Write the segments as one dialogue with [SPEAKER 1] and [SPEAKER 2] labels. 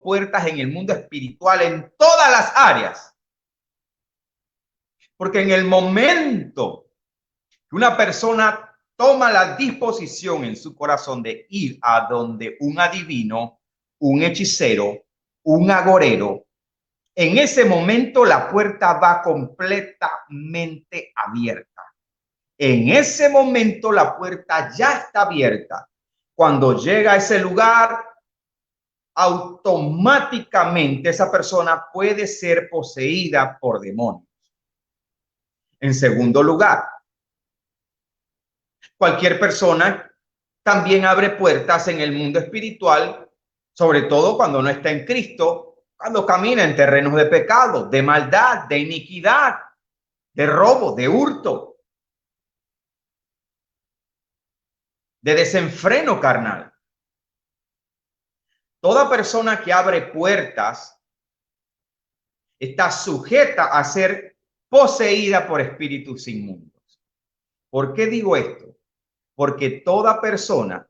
[SPEAKER 1] puertas en el mundo espiritual en todas las áreas. Porque en el momento que una persona toma la disposición en su corazón de ir a donde un adivino, un hechicero, un agorero, en ese momento la puerta va completamente abierta. En ese momento la puerta ya está abierta. Cuando llega a ese lugar, automáticamente esa persona puede ser poseída por demonios. En segundo lugar, cualquier persona también abre puertas en el mundo espiritual, sobre todo cuando no está en Cristo, cuando camina en terrenos de pecado, de maldad, de iniquidad, de robo, de hurto, de desenfreno carnal. Toda persona que abre puertas está sujeta a ser poseída por espíritus inmundos. ¿Por qué digo esto? Porque toda persona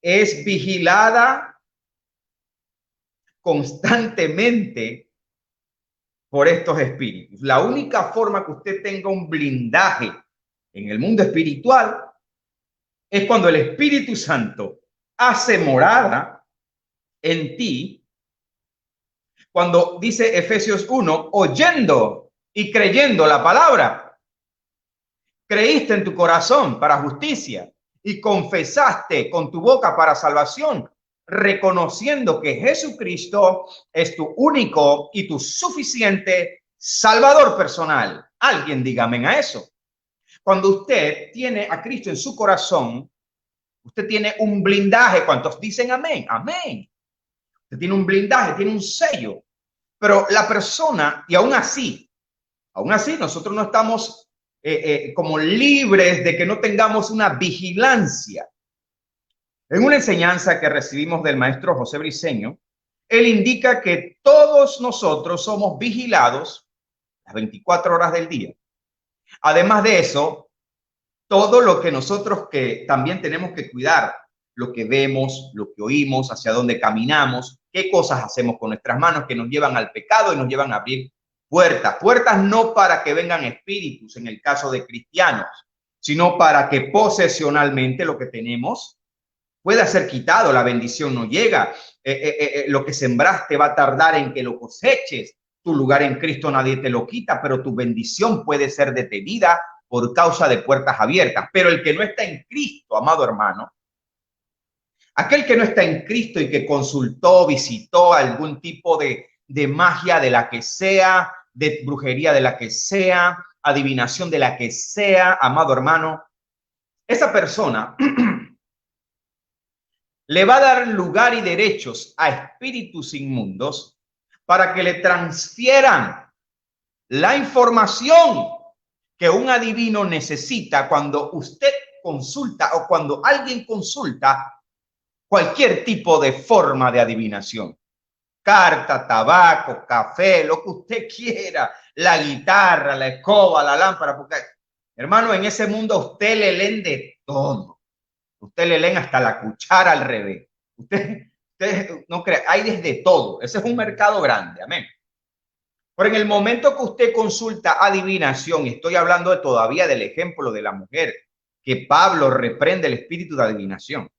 [SPEAKER 1] es vigilada constantemente por estos espíritus. La única forma que usted tenga un blindaje en el mundo espiritual es cuando el Espíritu Santo hace morada en ti, cuando dice Efesios 1, oyendo y creyendo la palabra, creíste en tu corazón para justicia y confesaste con tu boca para salvación, reconociendo que Jesucristo es tu único y tu suficiente Salvador personal. Alguien diga amén a eso. Cuando usted tiene a Cristo en su corazón, usted tiene un blindaje. ¿Cuántos dicen amén? Amén. Usted tiene un blindaje, tiene un sello. Pero la persona, y aún así nosotros no estamos como libres de que no tengamos una vigilancia. En una enseñanza que recibimos del maestro José Briceño, él indica que todos nosotros somos vigilados las 24 horas del día. Además de eso, todo lo que nosotros que también tenemos que cuidar, lo que vemos, lo que oímos, hacia dónde caminamos, qué cosas hacemos con nuestras manos que nos llevan al pecado y nos llevan a abrir puertas. Puertas no para que vengan espíritus en el caso de cristianos, sino para que posesionalmente lo que tenemos pueda ser quitado, la bendición no llega, lo que sembraste va a tardar en que lo coseches, tu lugar en Cristo nadie te lo quita, pero tu bendición puede ser detenida por causa de puertas abiertas. Pero el que no está en Cristo, amado hermano, aquel que no está en Cristo y que consultó, visitó algún tipo de magia de la que sea, de brujería de la que sea, adivinación de la que sea, amado hermano, esa persona le va a dar lugar y derechos a espíritus inmundos para que le transfieran la información que un adivino necesita cuando usted consulta o cuando alguien consulta cualquier tipo de forma de adivinación. Carta, tabaco, café, lo que usted quiera, la guitarra, la escoba, la lámpara, porque hermano, en ese mundo a usted le leen de todo. Usted le leen hasta la cuchara al revés. Usted no cree, hay desde todo. Ese es un mercado grande, amén. Pero en el momento que usted consulta adivinación, y estoy hablando todavía del ejemplo de la mujer, que Pablo reprende el espíritu de adivinación.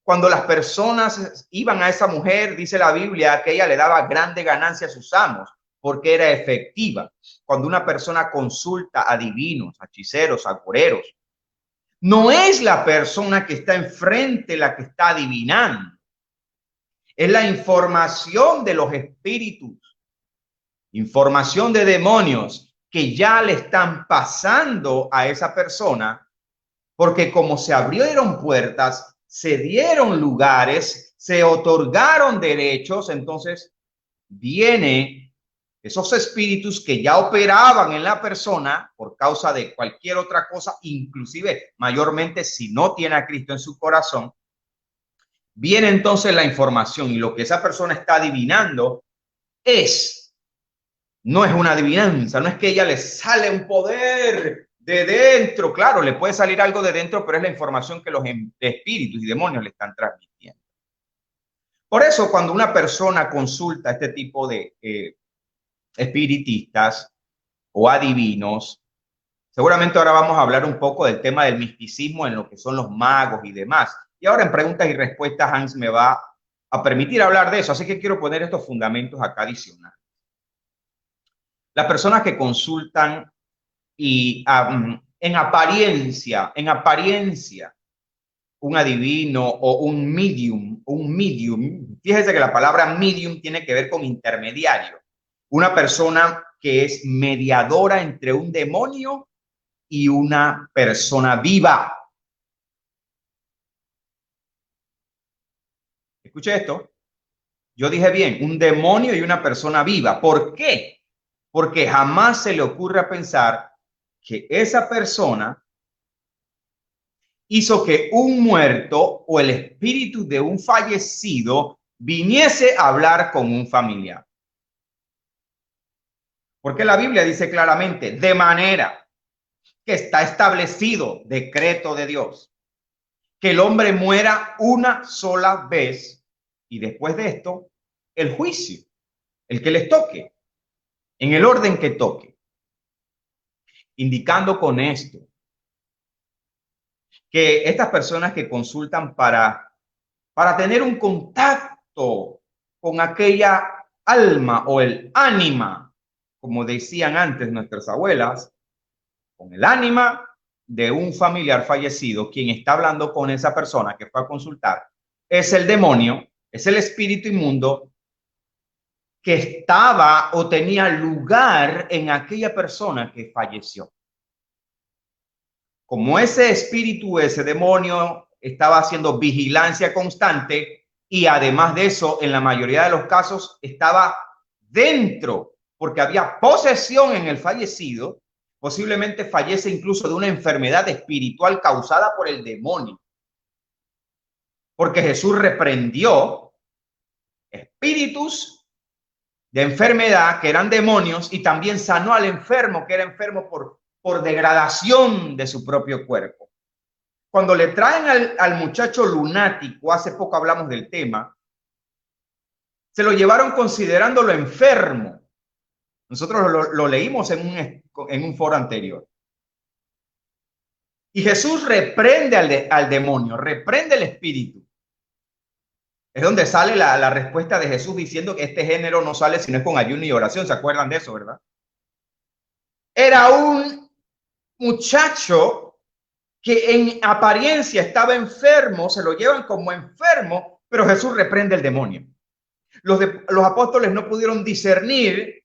[SPEAKER 1] Cuando las personas iban a esa mujer, dice la Biblia, que ella le daba grande ganancia a sus amos, porque era efectiva. Cuando una persona consulta a adivinos, a hechiceros, a agoreros, no es la persona que está enfrente la que está adivinando. Es la información de los espíritus, información de demonios que ya le están pasando a esa persona, porque como se abrieron puertas, se dieron lugares, se otorgaron derechos, entonces viene esos espíritus que ya operaban en la persona por causa de cualquier otra cosa, inclusive mayormente si no tiene a Cristo en su corazón, viene entonces la información y lo que esa persona está adivinando no es una adivinanza, no es que ella le sale un poder de dentro, claro, le puede salir algo de dentro, pero es la información que los espíritus y demonios le están transmitiendo. Por eso, cuando una persona consulta a este tipo de espiritistas o adivinos, seguramente ahora vamos a hablar un poco del tema del misticismo en lo que son los magos y demás. Y ahora en preguntas y respuestas Hans me va a permitir hablar de eso, así que quiero poner estos fundamentos acá adicionales. Las personas que consultan y en apariencia, un adivino o un medium, fíjese que la palabra medium tiene que ver con intermediario, una persona que es mediadora entre un demonio y una persona viva. Escuche esto. Yo dije bien, un demonio y una persona viva. ¿Por qué? Porque jamás se le ocurre pensar que esa persona hizo que un muerto o el espíritu de un fallecido viniese a hablar con un familiar. Porque la Biblia dice claramente, de manera que está establecido, decreto de Dios, que el hombre muera una sola vez y después de esto, el juicio, el que les toque, en el orden que toque. Indicando con esto que estas personas que consultan para tener un contacto con aquella alma o el ánima, como decían antes nuestras abuelas, con el ánima de un familiar fallecido, quien está hablando con esa persona que fue a consultar, es el demonio, es el espíritu inmundo que estaba o tenía lugar en aquella persona que falleció. Como ese espíritu, ese demonio estaba haciendo vigilancia constante y además de eso, en la mayoría de los casos estaba dentro, porque había posesión en el fallecido, posiblemente fallece incluso de una enfermedad espiritual causada por el demonio. Porque Jesús reprendió espíritus de enfermedad que eran demonios y también sanó al enfermo que era enfermo por degradación de su propio cuerpo. Cuando le traen al muchacho lunático, hace poco hablamos del tema, se lo llevaron considerándolo enfermo. Nosotros lo leímos en un foro anterior. Y Jesús reprende al demonio, reprende el espíritu. Es donde sale la respuesta de Jesús diciendo que este género no sale si no es con ayuno y oración. ¿Se acuerdan de eso, verdad? Era un muchacho que en apariencia estaba enfermo, se lo llevan como enfermo, pero Jesús reprende el demonio. Los apóstoles no pudieron discernir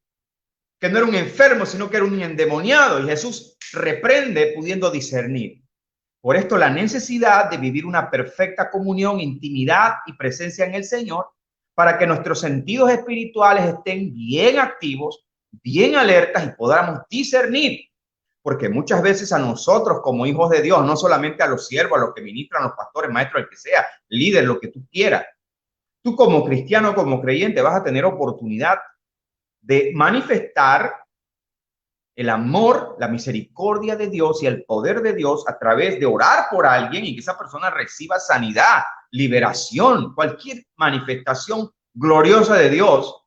[SPEAKER 1] que no era un enfermo, sino que era un endemoniado, y Jesús reprende pudiendo discernir. Por esto la necesidad de vivir una perfecta comunión, intimidad y presencia en el Señor, para que nuestros sentidos espirituales estén bien activos, bien alertas y podamos discernir. Porque muchas veces a nosotros como hijos de Dios, no solamente a los siervos, a los que ministran, a los pastores, maestros, el que sea, líder, lo que tú quieras, tú como cristiano, como creyente, vas a tener oportunidad de manifestar el amor, la misericordia de Dios y el poder de Dios a través de orar por alguien y que esa persona reciba sanidad, liberación, cualquier manifestación gloriosa de Dios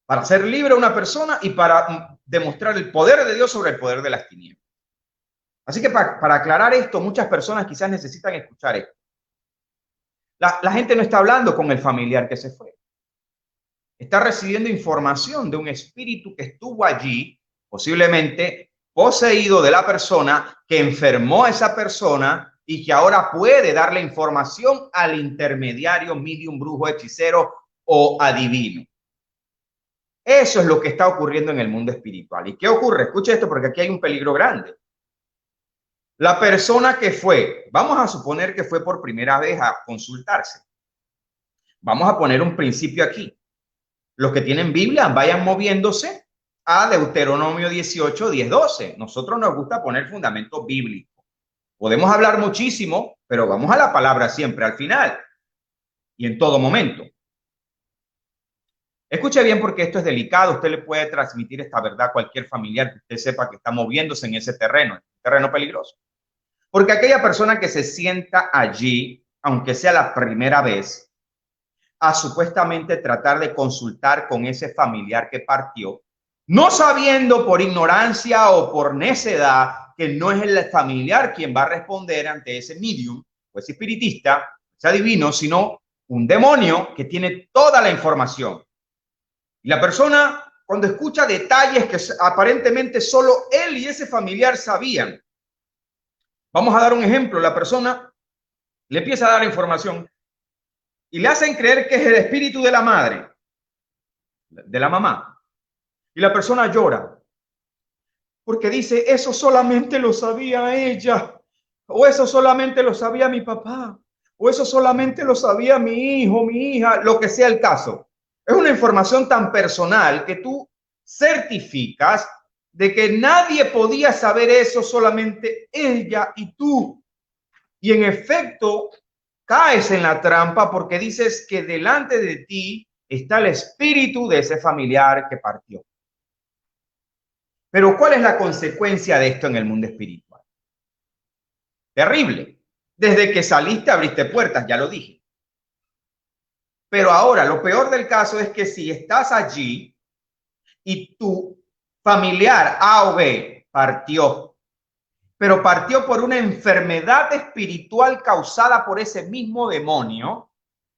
[SPEAKER 1] para hacer libre a una persona y para demostrar el poder de Dios sobre el poder de las tinieblas. Así que para aclarar esto, muchas personas quizás necesitan escuchar esto. La gente no está hablando con el familiar que se fue. Está recibiendo información de un espíritu que estuvo allí, posiblemente poseído de la persona, que enfermó a esa persona y que ahora puede darle información al intermediario, medium, brujo, hechicero o adivino. Eso es lo que está ocurriendo en el mundo espiritual. ¿Y qué ocurre? Escuche esto porque aquí hay un peligro grande. La persona que fue, vamos a suponer que fue por primera vez a consultarse. Vamos a poner un principio aquí. Los que tienen Biblia vayan moviéndose a Deuteronomio 18, 10, 12. Nosotros nos gusta poner fundamento bíblico. Podemos hablar muchísimo, pero vamos a la palabra siempre al final y en todo momento. Escuche bien porque esto es delicado. Usted le puede transmitir esta verdad a cualquier familiar que usted sepa que está moviéndose en ese terreno peligroso. Porque aquella persona que se sienta allí, aunque sea la primera vez, a supuestamente tratar de consultar con ese familiar que partió, no sabiendo por ignorancia o por necedad que no es el familiar quien va a responder ante ese medium o ese espiritista, ese adivino, sino un demonio que tiene toda la información. Y la persona, cuando escucha detalles que aparentemente solo él y ese familiar sabían, vamos a dar un ejemplo, la persona le empieza a dar información y le hacen creer que es el espíritu de la madre, de la mamá. Y la persona llora porque dice, eso solamente lo sabía ella, o eso solamente lo sabía mi papá, o eso solamente lo sabía mi hijo, mi hija, lo que sea el caso. Es una información tan personal que tú certificas de que nadie podía saber eso, solamente ella y tú. Y en efecto, caes en la trampa porque dices que delante de ti está el espíritu de ese familiar que partió. Pero ¿cuál es la consecuencia de esto en el mundo espiritual? Terrible. Desde que saliste abriste puertas, ya lo dije. Pero ahora, lo peor del caso es que si estás allí y tu familiar A o B partió, pero partió por una enfermedad espiritual causada por ese mismo demonio,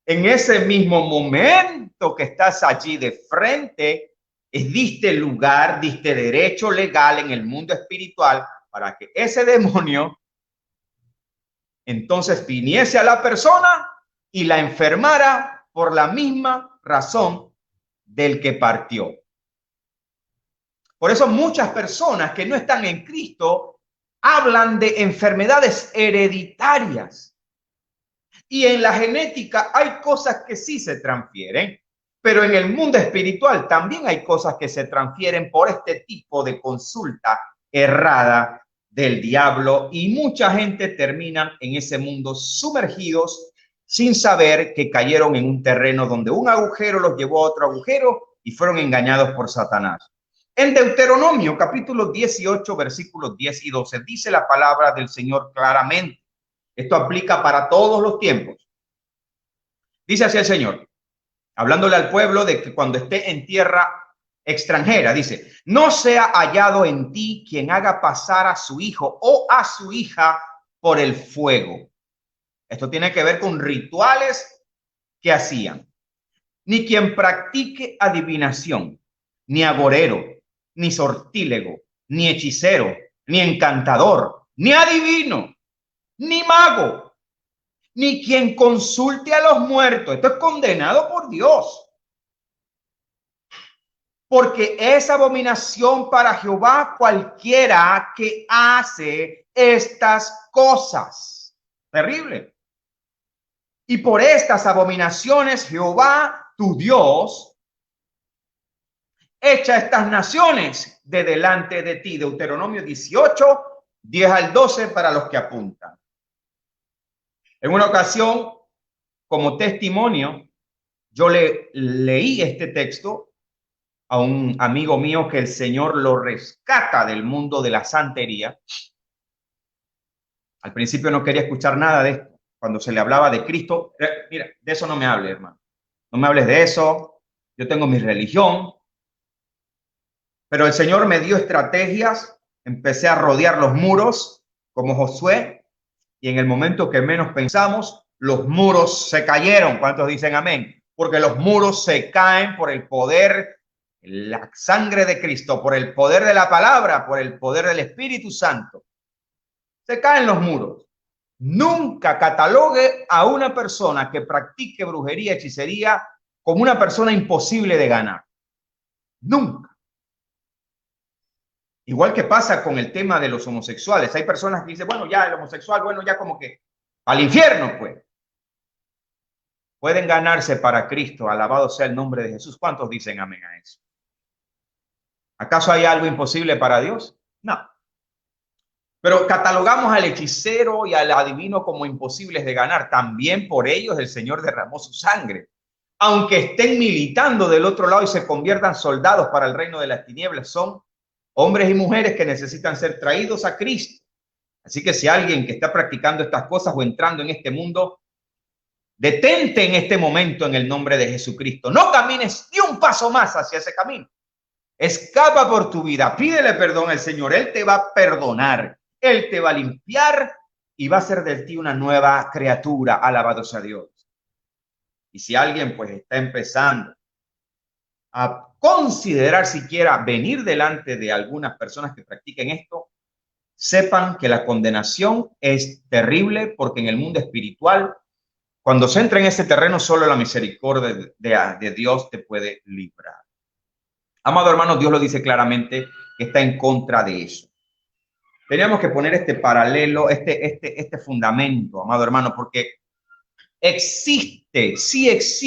[SPEAKER 1] en ese mismo momento que estás allí de frente, diste lugar, diste derecho legal en el mundo espiritual para que ese demonio entonces viniese a la persona y la enfermara por la misma razón del que partió. Por eso muchas personas que no están en Cristo hablan de enfermedades hereditarias. Y en la genética hay cosas que sí se transfieren, pero en el mundo espiritual también hay cosas que se transfieren por este tipo de consulta errada del diablo, y mucha gente termina en ese mundo sumergidos sin saber que cayeron en un terreno donde un agujero los llevó a otro agujero y fueron engañados por Satanás. En Deuteronomio capítulo 18 versículos 10 y 12 dice la palabra del Señor claramente. Esto aplica para todos los tiempos. Dice así el Señor, hablándole al pueblo de que cuando esté en tierra extranjera, dice, no sea hallado en ti quien haga pasar a su hijo o a su hija por el fuego. Esto tiene que ver con rituales que hacían. Ni quien practique adivinación, ni agorero, ni sortílego, ni hechicero, ni encantador, ni adivino, ni mago, ni quien consulte a los muertos. Esto es condenado por Dios. Porque es abominación para Jehová cualquiera que hace estas cosas. Terrible. Y por estas abominaciones Jehová, tu Dios, echa estas naciones de delante de ti. Deuteronomio 18, 10 al 12 para los que apuntan. En una ocasión, como testimonio, yo le leí este texto a un amigo mío que el Señor lo rescata del mundo de la santería. Al principio no quería escuchar nada de esto. Cuando se le hablaba de Cristo, mira, de eso no me hables, hermano. No me hables de eso. Yo tengo mi religión. Pero el Señor me dio estrategias. Empecé a rodear los muros como Josué. Y en el momento que menos pensamos, los muros se cayeron. ¿Cuántos dicen amén? Porque los muros se caen por el poder, la sangre de Cristo, por el poder de la palabra, por el poder del Espíritu Santo. Se caen los muros. Nunca catalogue a una persona que practique brujería, hechicería, como una persona imposible de ganar. Nunca. Igual que pasa con el tema de los homosexuales. Hay personas que dicen, bueno, ya el homosexual, bueno, ya como que al infierno, pues. Pueden ganarse para Cristo. Alabado sea el nombre de Jesús. ¿Cuántos dicen amén a eso? ¿Acaso hay algo imposible para Dios? No. Pero catalogamos al hechicero y al adivino como imposibles de ganar. También por ellos el Señor derramó su sangre. Aunque estén militando del otro lado y se conviertan soldados para el reino de las tinieblas, son hombres y mujeres que necesitan ser traídos a Cristo. Así que si alguien que está practicando estas cosas o entrando en este mundo Detente en este momento en el nombre de Jesucristo. No camines ni un paso más hacia ese camino. Escapa por tu vida. Pídele perdón al Señor. Él te va a perdonar. Él te va a limpiar y va a hacer de ti una nueva criatura. Alabado sea Dios. Y si alguien pues está empezando a considerar siquiera venir delante de algunas personas que practiquen esto, sepan que la condenación es terrible, porque en el mundo espiritual, cuando se entra en ese terreno, solo la misericordia de Dios te puede librar. Amado hermano, Dios lo dice claramente que está en contra de eso. Teníamos que poner este paralelo, este fundamento, amado hermano, porque existe, sí existe